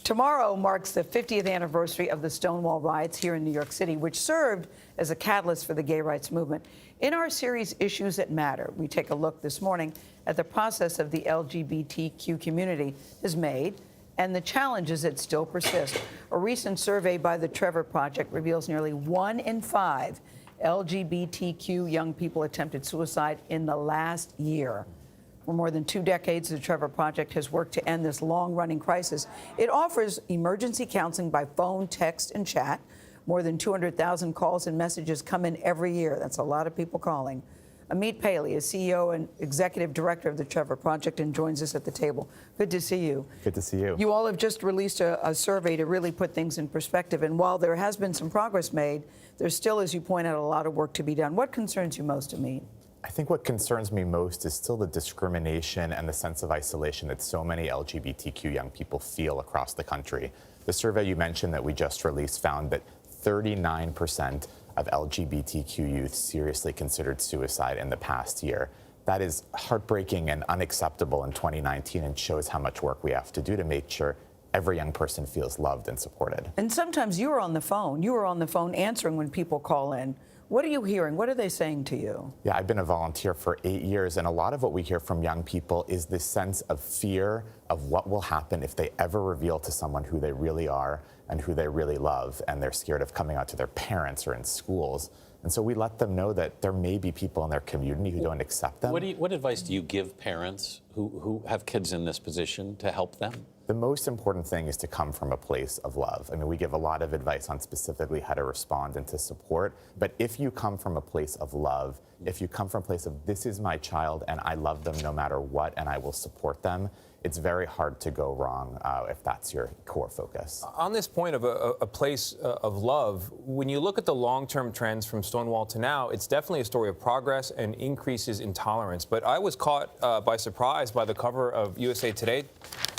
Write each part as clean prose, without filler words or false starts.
Tomorrow marks the 50th anniversary of the Stonewall riots here in New York City, which served as a catalyst for the gay rights movement. In our series, Issues That Matter, we take a look this morning at the process of the LGBTQ community has made and the challenges that still persist. A recent survey by the Trevor Project reveals nearly 1 in 5 LGBTQ young people attempted suicide in the last year. For more than 2 decades, the Trevor Project has worked to end this long-running crisis. It offers emergency counseling by phone, text, and chat. More than 200,000 calls and messages come in every year. That's a lot of people calling. Amit Paley is CEO and Executive Director of the Trevor Project and joins us at the table. Good to see you. Good to see you. You all have just released a survey to really put things in perspective. And while there has been some progress made, there's still, as you point out, a lot of work to be done. What concerns you most, Amit? I think what concerns me most is still the discrimination and the sense of isolation that so many LGBTQ young people feel across the country. The survey you mentioned that we just released found that 39% of LGBTQ youth seriously considered suicide in the past year. That is heartbreaking and unacceptable in 2019 and shows how much work we have to do to make sure every young person feels loved and supported. And sometimes you are on the phone. You are on the phone answering when people call in. What are you hearing? What are they saying to you? Yeah, I've been a volunteer for 8 years, and a lot of what we hear from young people is this sense of fear of what will happen if they ever reveal to someone who they really are and who they really love, and they're scared of coming out to their parents or in schools. And so we let them know that there may be people in their community who don't accept them. What advice do you give parents who have kids in this position to help them? The most important thing is to come from a place of love. I mean, we give a lot of advice on specifically how to respond and to support, but if you come from a place of love, if you come from a place of this is my child and I love them no matter what and I will support them, it's very hard to go wrong if that's your core focus. On this point of a place of love, when you look at the long-term trends from Stonewall to now, it's definitely a story of progress and increases in tolerance. But I was caught by surprise by the cover of USA Today,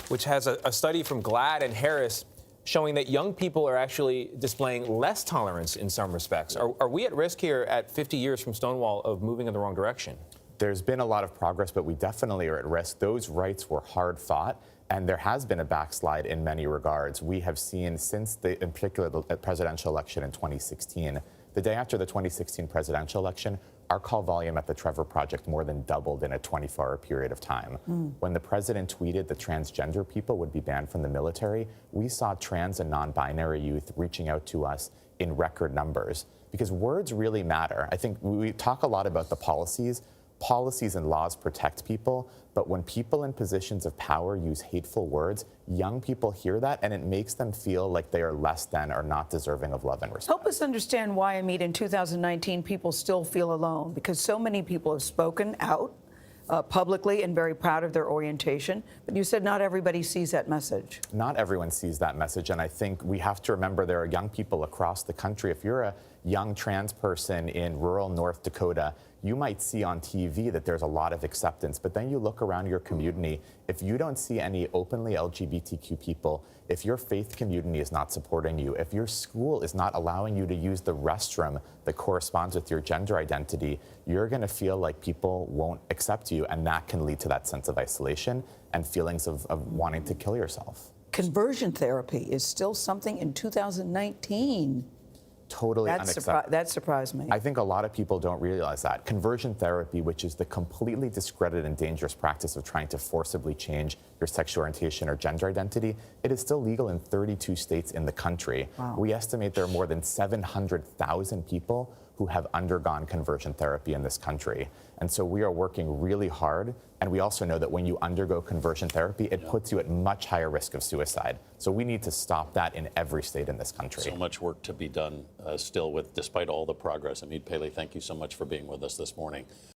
which has a study from GLAAD and Harris showing that young people are actually displaying less tolerance in some respects. Are we at risk here at 50 years from Stonewall of moving in the wrong direction? There's been a lot of progress, but we definitely are at risk. Those rights were hard fought, and there has been a backslide in many regards. We have seen since, in particular, the presidential election in 2016, the day after the 2016 presidential election, our call volume at the Trevor Project more than doubled in a 24-hour period of time. When the president tweeted that transgender people would be banned from the military, we saw trans and non-binary youth reaching out to us in record numbers, because words really matter. I think we talk a lot about the policies. Policies and laws protect people, but when people in positions of power use hateful words, young people hear that and it makes them feel like they are less than or not deserving of love and respect. Help us understand why, Amit, in 2019 people still feel alone, because so many people have spoken out publicly and very proud of their orientation, but you said not everybody sees that message. Not everyone sees that message, and I think we have to remember there are young people across the country. If you're a young trans person in rural North Dakota, you might see on TV that there's a lot of acceptance, but then you look around your community, if you don't see any openly LGBTQ people, if your faith community is not supporting you, if your school is not allowing you to use the restroom that corresponds with your gender identity, you're going to feel like people won't accept you, and that can lead to that sense of isolation and feelings of wanting to kill yourself. Conversion therapy is still something in 2019. Totally unacceptable. That surprised me. I think a lot of people don't realize that. Conversion therapy, which is the completely discredited and dangerous practice of trying to forcibly change your sexual orientation or gender identity, it is still legal in 32 states in the country. Wow. We estimate there are more than 700,000 people who have undergone conversion therapy in this country. And so we are working really hard. And we also know that when you undergo conversion therapy, it puts you at much higher risk of suicide. So we need to stop that in every state in this country. So much work to be done still despite all the progress. Amit Paley, thank you so much for being with us this morning.